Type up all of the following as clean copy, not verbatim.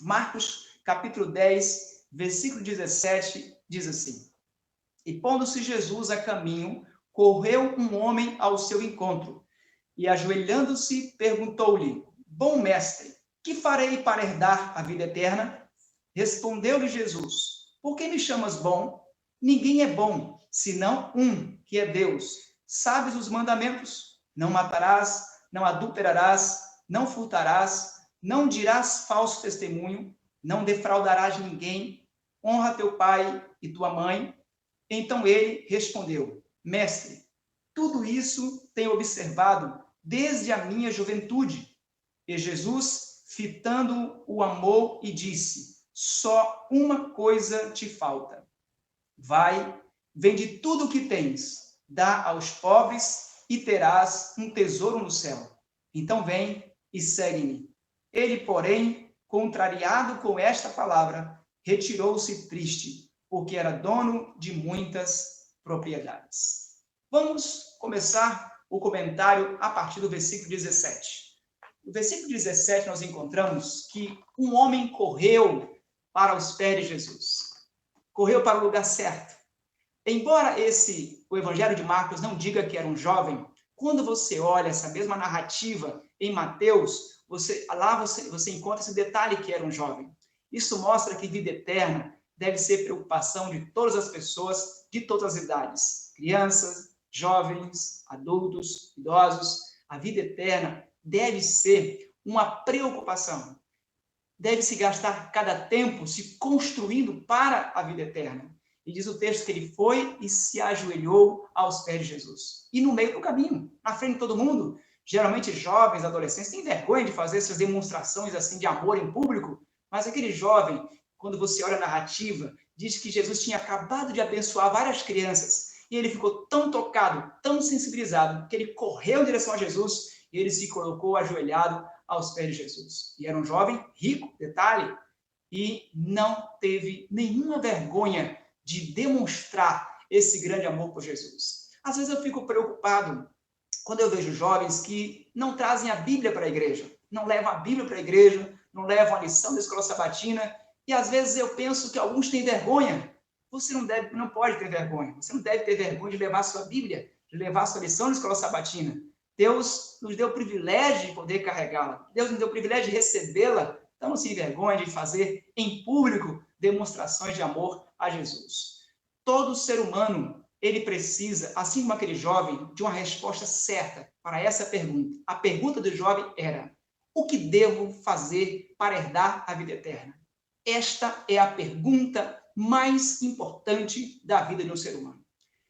Marcos, capítulo 10, versículo 17, diz assim: E pondo-se Jesus a caminho, correu um homem ao seu encontro, e ajoelhando-se, perguntou-lhe: Bom mestre, que farei para herdar a vida eterna? Respondeu-lhe Jesus: Por que me chamas bom? Ninguém é bom, senão um, que é Deus. Sabes os mandamentos? Não matarás, não adulterarás, não furtarás, não dirás falso testemunho, não defraudarás ninguém, honra teu pai e tua mãe. Então ele respondeu: Mestre, tudo isso tenho observado desde a minha juventude. E Jesus, fitando o amor, e disse: Só uma coisa te falta. Vai, vende tudo o que tens, dá aos pobres e terás um tesouro no céu. Então vem e segue-me. Ele, porém, contrariado com esta palavra, retirou-se triste, porque era dono de muitas propriedades. Vamos começar o comentário a partir do versículo 17. No versículo 17, nós encontramos que um homem correu para os pés de Jesus. Correu para o lugar certo. Embora o Evangelho de Marcos não diga que era um jovem, quando você olha essa mesma narrativa em Mateus, você encontra esse detalhe que era um jovem. Isso mostra que vida eterna deve ser preocupação de todas as pessoas, de todas as idades. Crianças, jovens, adultos, idosos. A vida eterna deve ser uma preocupação. Deve-se gastar cada tempo se construindo para a vida eterna. E diz o texto que ele foi e se ajoelhou aos pés de Jesus. E no meio do caminho, na frente de todo mundo, geralmente jovens, adolescentes, têm vergonha de fazer essas demonstrações assim de amor em público, mas aquele jovem, quando você olha a narrativa, diz que Jesus tinha acabado de abençoar várias crianças, e ele ficou tão tocado, tão sensibilizado, que ele correu em direção a Jesus e ele se colocou ajoelhado aos pés de Jesus. E era um jovem rico, detalhe, e não teve nenhuma vergonha de demonstrar esse grande amor por Jesus. Às vezes eu fico preocupado quando eu vejo jovens que não trazem a Bíblia para a igreja, não levam a Bíblia para a igreja, não levam a lição da escola sabatina, e às vezes eu penso que alguns têm vergonha. Você não pode ter vergonha. Você não deve ter vergonha de levar a sua Bíblia, de levar a sua lição da escola sabatina. Deus nos deu o privilégio de poder carregá-la. Deus nos deu o privilégio de recebê-la. Então não se envergonhe de fazer em público demonstrações de amor a Jesus. Todo ser humano, ele precisa, assim como aquele jovem, de uma resposta certa para essa pergunta. A pergunta do jovem era: o que devo fazer para herdar a vida eterna? Esta é a pergunta mais importante da vida de um ser humano.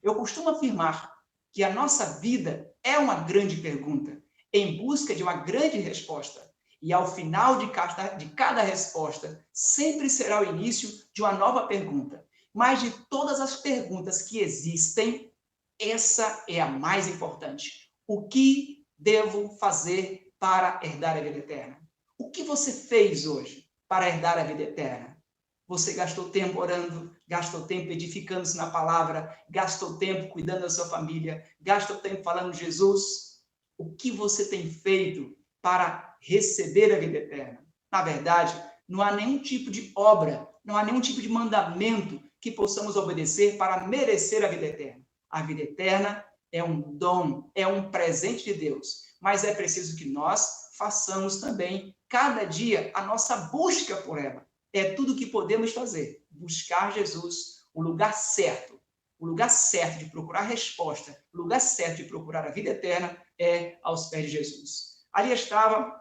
Eu costumo afirmar que a nossa vida é uma grande pergunta, em busca de uma grande resposta. E ao final de cada resposta, sempre será o início de uma nova pergunta. Mas de todas as perguntas que existem, essa é a mais importante. O que devo fazer para herdar a vida eterna? O que você fez hoje para herdar a vida eterna? Você gastou tempo orando, gastou tempo edificando-se na palavra, gastou tempo cuidando da sua família, gastou tempo falando de Jesus. O que você tem feito para receber a vida eterna? Na verdade, não há nenhum tipo de obra, não há nenhum tipo de mandamento que possamos obedecer para merecer a vida eterna. A vida eterna é um dom, é um presente de Deus, mas é preciso que nós façamos também, cada dia, a nossa busca por ela. É tudo o que podemos fazer, buscar Jesus, o lugar certo de procurar resposta, o lugar certo de procurar a vida eterna é aos pés de Jesus. Ali estava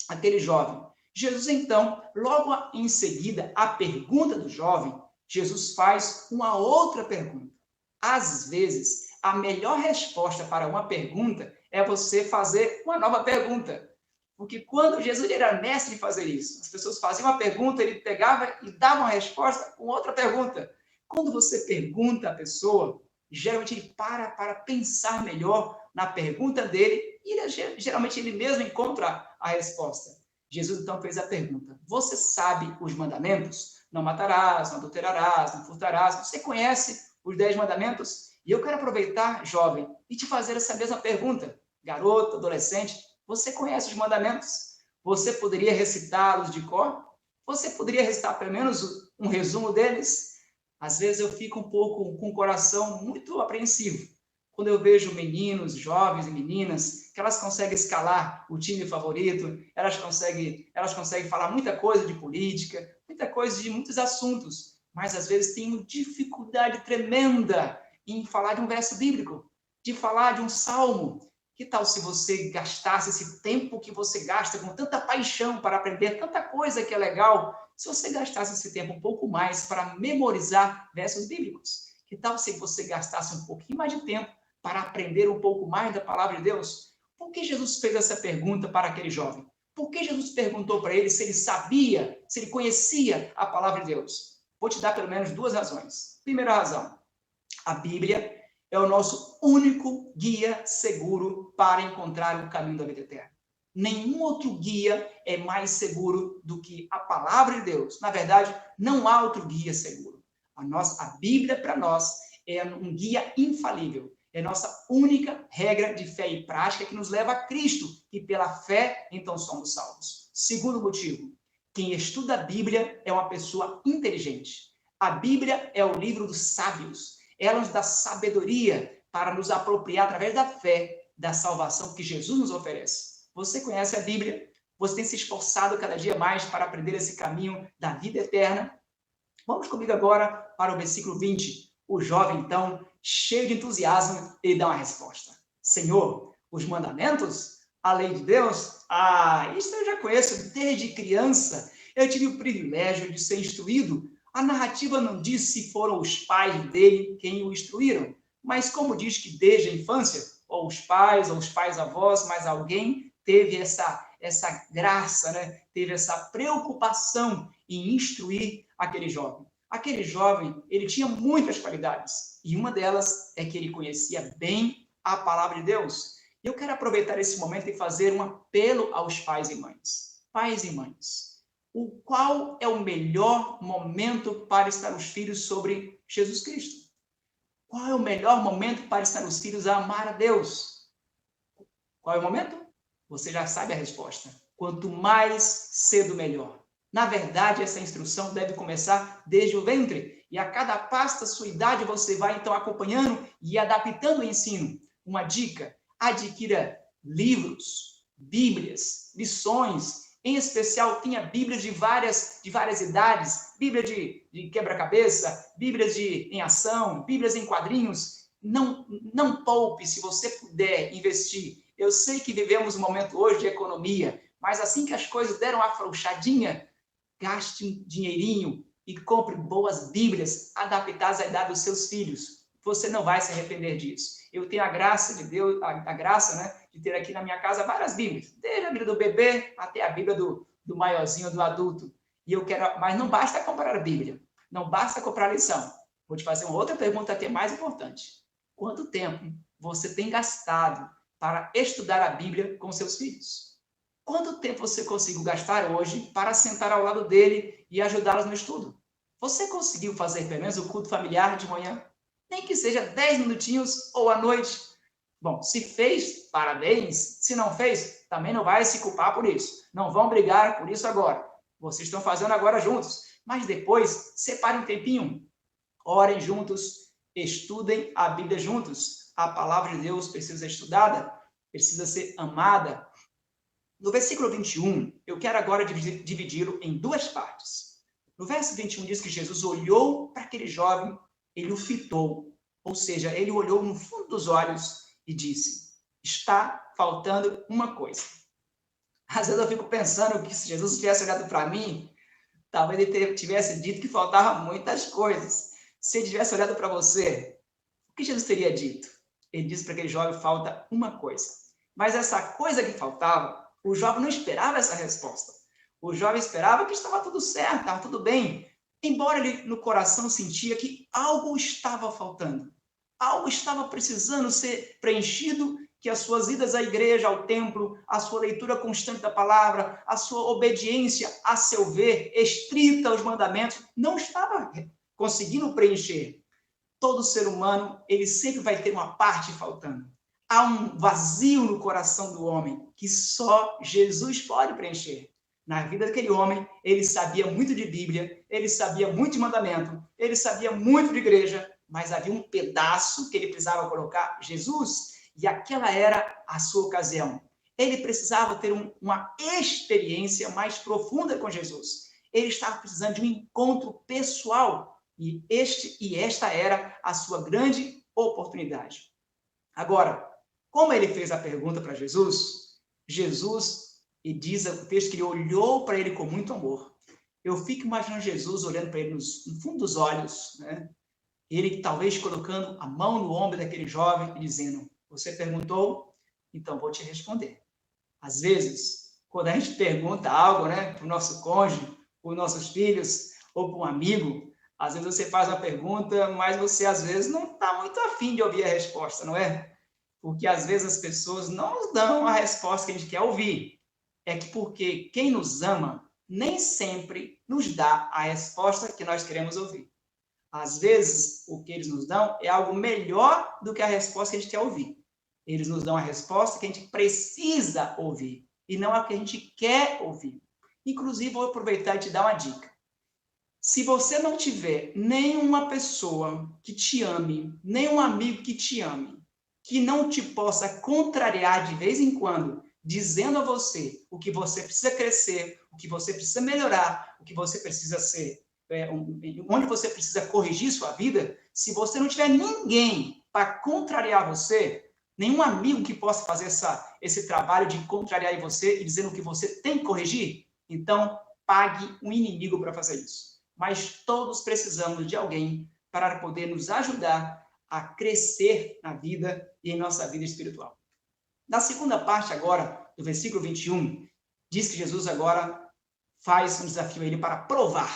aquele jovem. Jesus, então, logo em seguida, a pergunta do jovem, Jesus faz uma outra pergunta. Às vezes, a melhor resposta para uma pergunta é você fazer uma nova pergunta. Porque quando Jesus era mestre em fazer isso, as pessoas faziam uma pergunta, ele pegava e dava uma resposta com outra pergunta. Quando você pergunta à pessoa, geralmente ele para pensar melhor na pergunta dele e geralmente ele mesmo encontra a resposta. Jesus então fez a pergunta: você sabe os mandamentos? Não matarás, não adulterarás, não furtarás. Você conhece os 10 mandamentos? E eu quero aproveitar, jovem, e te fazer essa mesma pergunta. Garoto, adolescente, você conhece os mandamentos? Você poderia recitá-los de cor? Você poderia recitar pelo menos um resumo deles? Às vezes eu fico um pouco com o coração muito apreensivo quando eu vejo meninos, jovens e meninas, que elas conseguem escalar o time favorito, elas conseguem falar muita coisa de política, muita coisa de muitos assuntos, mas às vezes têm uma dificuldade tremenda em falar de um verso bíblico, de falar de um salmo. Que tal se você gastasse esse tempo que você gasta com tanta paixão para aprender tanta coisa que é legal, se você gastasse esse tempo um pouco mais para memorizar versos bíblicos? Que tal se você gastasse um pouquinho mais de tempo para aprender um pouco mais da palavra de Deus? Por que Jesus fez essa pergunta para aquele jovem? Por que Jesus perguntou para ele se ele sabia, se ele conhecia a palavra de Deus? Vou te dar pelo menos duas razões. Primeira razão, a Bíblia é o nosso único guia seguro para encontrar o caminho da vida eterna. Nenhum outro guia é mais seguro do que a palavra de Deus. Na verdade, não há outro guia seguro. A Bíblia, para nós, é um guia infalível. É nossa única regra de fé e prática que nos leva a Cristo, e pela fé, então, somos salvos. Segundo motivo, quem estuda a Bíblia é uma pessoa inteligente. A Bíblia é o livro dos sábios. Ela nos dá sabedoria para nos apropriar, através da fé, da salvação que Jesus nos oferece. Você conhece a Bíblia? Você tem se esforçado cada dia mais para aprender esse caminho da vida eterna? Vamos comigo agora para o versículo 20. O jovem, então, cheio de entusiasmo, ele dá uma resposta. Senhor, os mandamentos? A lei de Deus? Isso eu já conheço desde criança. Eu tive o privilégio de ser instruído. A narrativa não diz se foram os pais dele quem o instruíram, mas como diz que desde a infância, ou os pais avós, mas alguém teve essa graça, né? Teve essa preocupação em instruir aquele jovem. Aquele jovem, ele tinha muitas qualidades, e uma delas é que ele conhecia bem a palavra de Deus. Eu quero aproveitar esse momento e fazer um apelo aos pais e mães. Pais e mães, qual é o melhor momento para ensinar os filhos sobre Jesus Cristo? Qual é o melhor momento para ensinar os filhos a amar a Deus? Qual é o momento? Você já sabe a resposta. Quanto mais cedo, melhor. Na verdade, essa instrução deve começar desde o ventre, e a cada passo da sua idade você vai então acompanhando e adaptando o ensino. Uma dica: adquira livros, bíblias, lições. Em especial, tenha bíblias de várias idades, bíblia de quebra-cabeça, bíblias em ação, bíblias em quadrinhos. Não poupe, se você puder investir. Eu sei que vivemos um momento hoje de economia, mas assim que as coisas deram uma afrouxadinha, gaste um dinheirinho e compre boas bíblias adaptadas à idade dos seus filhos. Você não vai se arrepender disso. Eu tenho a graça de Deus, a graça, né, de ter aqui na minha casa várias bíblias, desde a Bíblia do bebê até a Bíblia do maiorzinho, do adulto. Mas não basta comprar a Bíblia, não basta comprar a lição. Vou te fazer uma outra pergunta que é mais importante. Quanto tempo você tem gastado para estudar a Bíblia com seus filhos? Quanto tempo você conseguiu gastar hoje para sentar ao lado dele e ajudá-los no estudo? Você conseguiu fazer pelo menos o culto familiar de manhã? Nem que seja 10 minutinhos ou à noite. Bom, se fez, parabéns. Se não fez, também não vai se culpar por isso. Não vão brigar por isso agora. Vocês estão fazendo agora juntos. Mas depois, separem um tempinho. Orem juntos, estudem a Bíblia juntos. A palavra de Deus precisa ser estudada, precisa ser amada. No versículo 21, eu quero agora dividi-lo em duas partes. No verso 21 diz que Jesus olhou para aquele jovem, ele o fitou, ou seja, ele olhou no fundo dos olhos e disse: está faltando uma coisa. Às vezes eu fico pensando que se Jesus tivesse olhado para mim, talvez ele tivesse dito que faltavam muitas coisas. Se ele tivesse olhado para você, o que Jesus teria dito? Ele disse para aquele jovem: falta uma coisa. Mas essa coisa que faltava, o jovem não esperava essa resposta. O jovem esperava que estava tudo certo, estava tudo bem. Embora ele no coração sentia que algo estava faltando. Algo estava precisando ser preenchido, que as suas idas à igreja, ao templo, a sua leitura constante da palavra, a sua obediência, a seu ver, estrita aos mandamentos, não estava conseguindo preencher. Todo ser humano, ele sempre vai ter uma parte faltando. Há um vazio no coração do homem que só Jesus pode preencher. Na vida daquele homem, ele sabia muito de Bíblia, ele sabia muito de mandamento, ele sabia muito de igreja, mas havia um pedaço que ele precisava colocar Jesus, e aquela era a sua ocasião. Ele precisava ter uma experiência mais profunda com Jesus. Ele estava precisando de um encontro pessoal, e esta era a sua grande oportunidade. Agora, como ele fez a pergunta para Jesus, e diz o texto que ele olhou para ele com muito amor. Eu fico imaginando Jesus olhando para ele no fundo dos olhos, né? Ele talvez colocando a mão no ombro daquele jovem e dizendo: você perguntou? Então vou te responder. Às vezes, quando a gente pergunta algo, né, para o nosso cônjuge, para os nossos filhos ou para um amigo, às vezes você faz uma pergunta, mas você às vezes não está muito afim de ouvir a resposta, não é? Porque às vezes as pessoas não nos dão a resposta que a gente quer ouvir. É que porque quem nos ama nem sempre nos dá a resposta que nós queremos ouvir. Às vezes, o que eles nos dão é algo melhor do que a resposta que a gente quer ouvir. Eles nos dão a resposta que a gente precisa ouvir e não a que a gente quer ouvir. Inclusive, vou aproveitar e te dar uma dica. Se você não tiver nenhuma pessoa que te ame, nenhum amigo que te ame, que não te possa contrariar de vez em quando, dizendo a você o que você precisa crescer, o que você precisa melhorar, o que você precisa ser, onde você precisa corrigir sua vida, se você não tiver ninguém para contrariar você, nenhum amigo que possa fazer esse trabalho de contrariar você e dizendo o que você tem que corrigir, então pague um inimigo para fazer isso. Mas todos precisamos de alguém para poder nos ajudar a crescer na vida e em nossa vida espiritual. Na segunda parte agora, do versículo 21, diz que Jesus agora faz um desafio a ele para provar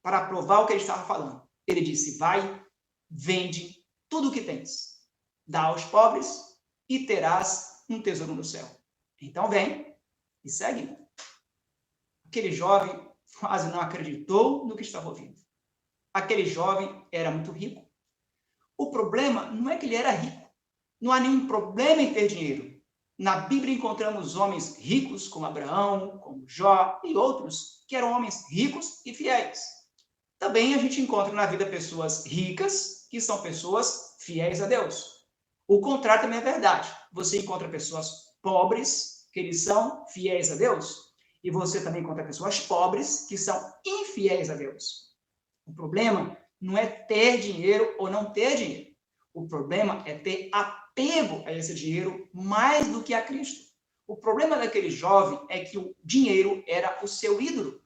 o que ele estava falando. Ele disse: vai, vende tudo o que tens, dá aos pobres e terás um tesouro no céu. Então vem e segue. Aquele jovem quase não acreditou no que estava ouvindo. Aquele jovem era muito rico. O problema não é que ele era rico. Não há nenhum problema em ter dinheiro. Na Bíblia encontramos homens ricos, como Abraão, como Jó e outros, que eram homens ricos e fiéis. Também a gente encontra na vida pessoas ricas, que são pessoas fiéis a Deus. O contrário também é verdade. Você encontra pessoas pobres, que eles são fiéis a Deus, e você também encontra pessoas pobres, que são infiéis a Deus. O problema não é ter dinheiro ou não ter dinheiro. O problema é ter apego a esse dinheiro mais do que a Cristo. O problema daquele jovem é que o dinheiro era o seu ídolo.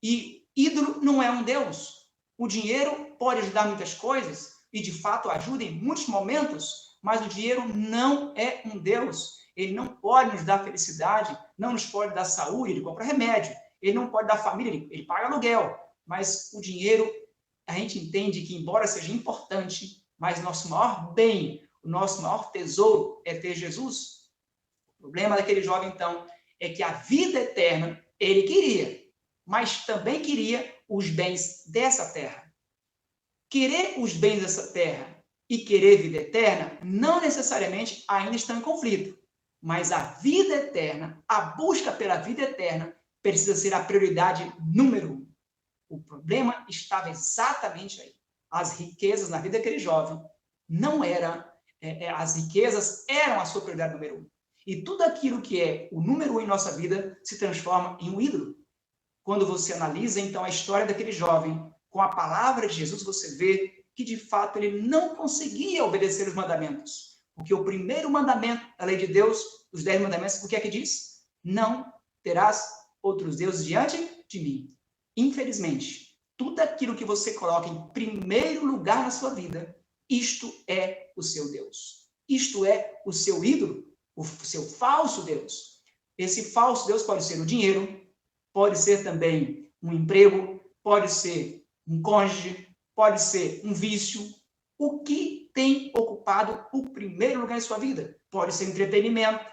E ídolo não é um Deus. O dinheiro pode ajudar muitas coisas, e de fato ajuda em muitos momentos, mas o dinheiro não é um Deus. Ele não pode nos dar felicidade, não nos pode dar saúde, ele compra remédio. Ele não pode dar família, ele paga aluguel. Mas o dinheiro, a gente entende que, embora seja importante, mas nosso maior bem, o nosso maior tesouro é ter Jesus. O problema daquele jovem, então, é que a vida eterna ele queria, mas também queria os bens dessa terra. Querer os bens dessa terra e querer vida eterna não necessariamente ainda estão em conflito, mas a vida eterna, a busca pela vida eterna, precisa ser a prioridade número 1. O problema estava exatamente aí. As riquezas na vida daquele jovem não eram, as riquezas eram a sua prioridade número 1. E tudo aquilo que é o número 1 em nossa vida se transforma em um ídolo. Quando você analisa, então, a história daquele jovem, com a palavra de Jesus, você vê que, de fato, ele não conseguia obedecer os mandamentos. Porque o primeiro mandamento da lei de Deus, os 10 mandamentos, o que é que diz? Não terás outros deuses diante de mim. Infelizmente, tudo aquilo que você coloca em primeiro lugar na sua vida, isto é o seu Deus. Isto é o seu ídolo, o seu falso Deus. Esse falso Deus pode ser o dinheiro, pode ser também um emprego, pode ser um cônjuge, pode ser um vício. O que tem ocupado o primeiro lugar em sua vida? Pode ser entretenimento,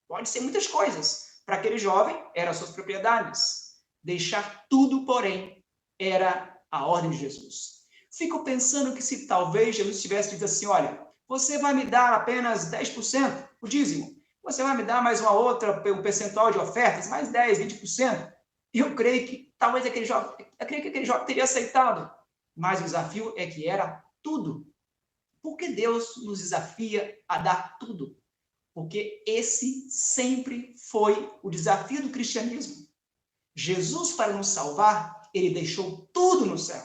pode ser muitas coisas. Para aquele jovem, eram as suas propriedades. Deixar tudo, porém, era a ordem de Jesus. Fico pensando que se talvez Jesus tivesse dito assim: olha, você vai me dar apenas 10%, o dízimo, você vai me dar mais uma outra, o percentual de ofertas, mais 10%, 20%. Eu creio que talvez aquele jovem teria aceitado, mas o desafio é que era tudo. Por que Deus nos desafia a dar tudo? Porque esse sempre foi o desafio do cristianismo. Jesus, para nos salvar, ele deixou tudo no céu.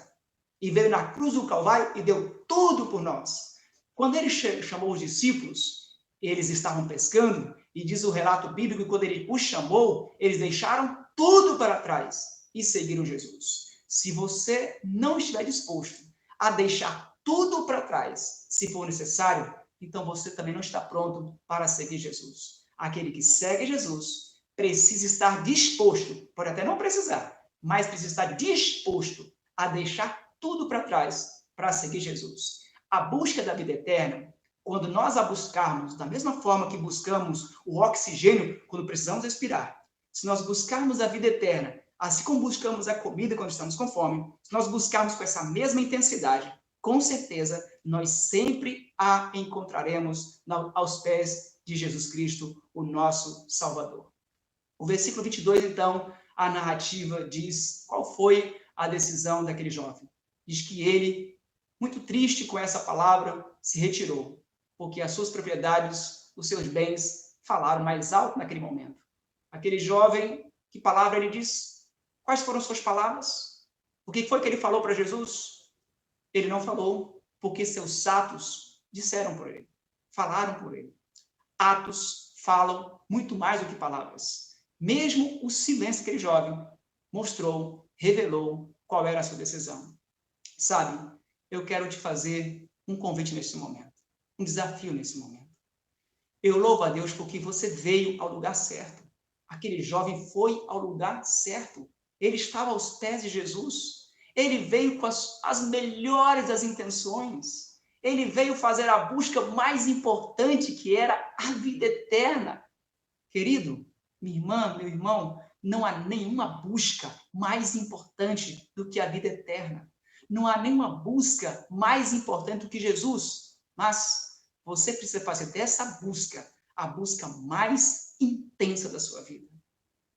E veio na cruz do Calvário e deu tudo por nós. Quando ele chamou os discípulos, eles estavam pescando, e diz o relato bíblico que quando ele os chamou, eles deixaram tudo para trás e seguiram Jesus. Se você não estiver disposto a deixar tudo para trás, se for necessário, então você também não está pronto para seguir Jesus. Aquele que segue Jesus precisa estar disposto, pode até não precisar, mas precisa estar disposto a deixar tudo para trás para seguir Jesus. A busca da vida eterna, quando nós a buscarmos da mesma forma que buscamos o oxigênio quando precisamos respirar, se nós buscarmos a vida eterna, assim como buscamos a comida quando estamos com fome, se nós buscarmos com essa mesma intensidade, com certeza nós sempre a encontraremos aos pés de Jesus Cristo, o nosso Salvador. O versículo 22, então, a narrativa diz qual foi a decisão daquele jovem. Diz que ele, muito triste com essa palavra, se retirou, porque as suas propriedades, os seus bens, falaram mais alto naquele momento. Aquele jovem, que palavra ele diz? Quais foram suas palavras? O que foi que ele falou para Jesus? Ele não falou, porque seus atos disseram por ele, falaram por ele. Atos falam muito mais do que palavras. Mesmo o silêncio daquele jovem mostrou, revelou qual era a sua decisão. Sabe, eu quero te fazer um convite nesse momento, um desafio nesse momento. Eu louvo a Deus porque você veio ao lugar certo. Aquele jovem foi ao lugar certo. Ele estava aos pés de Jesus. Ele veio com as melhores das intenções. Ele veio fazer a busca mais importante, que era a vida eterna. Querido, minha irmã, meu irmão, não há nenhuma busca mais importante do que a vida eterna. Não há nenhuma busca mais importante do que Jesus. Mas você precisa fazer dessa busca a busca mais intensa da sua vida.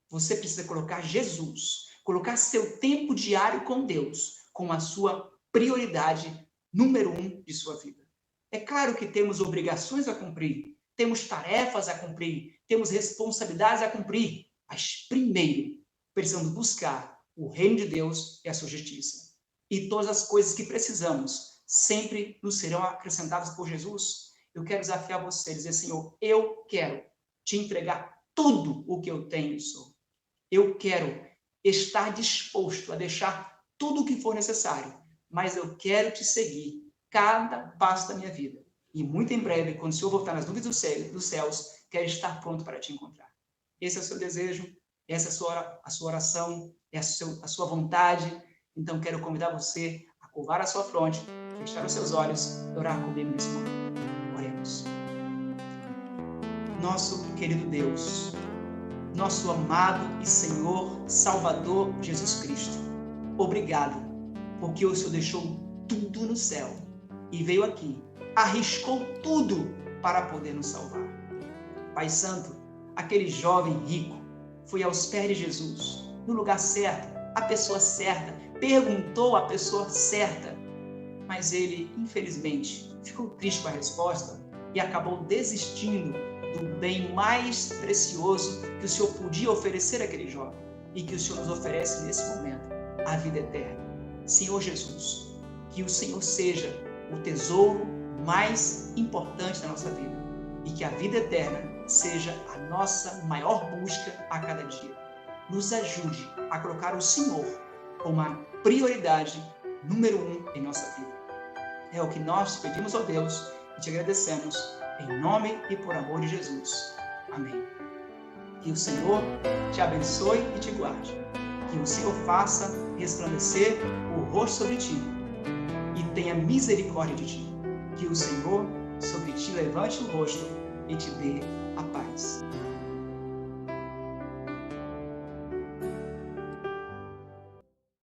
Você precisa colocar Jesus, colocar seu tempo diário com Deus como a sua prioridade número 1 de sua vida. É claro que temos obrigações a cumprir, temos tarefas a cumprir, temos responsabilidades a cumprir, mas primeiro precisamos buscar o reino de Deus e a sua justiça. E todas as coisas que precisamos sempre nos serão acrescentadas por Jesus. Eu quero desafiar você a dizer, Senhor, eu quero te entregar tudo o que eu tenho e sou. Eu quero estar disposto a deixar tudo o que for necessário, mas eu quero te seguir cada passo da minha vida. E muito em breve, quando o Senhor voltar nas nuvens dos céus, quero estar pronto para te encontrar. Esse é o seu desejo, essa é a sua oração, é a sua vontade. Então, quero convidar você a curvar a sua fronte, fechar os seus olhos e orar comigo nesse momento. Oremos. Nosso querido Deus, nosso amado e Senhor Salvador Jesus Cristo, obrigado, porque o Senhor deixou tudo no céu e veio aqui, arriscou tudo para poder nos salvar. Pai Santo, aquele jovem rico foi aos pés de Jesus, no lugar certo, a pessoa certa, perguntou a pessoa certa, mas ele, infelizmente, ficou triste com a resposta e acabou desistindo do bem mais precioso que o Senhor podia oferecer àquele jovem e que o Senhor nos oferece nesse momento, a vida eterna. Senhor Jesus, que o Senhor seja o tesouro mais importante da nossa vida e que a vida eterna seja a nossa maior busca a cada dia. Nos ajude a colocar o Senhor como a prioridade número 1 em nossa vida. É o que nós pedimos ao Deus e te agradecemos em nome e por amor de Jesus. Amém. Que o Senhor te abençoe e te guarde. Que o Senhor faça resplandecer o rosto sobre ti e tenha misericórdia de ti. Que o Senhor sobre ti levante o rosto e te dê a paz.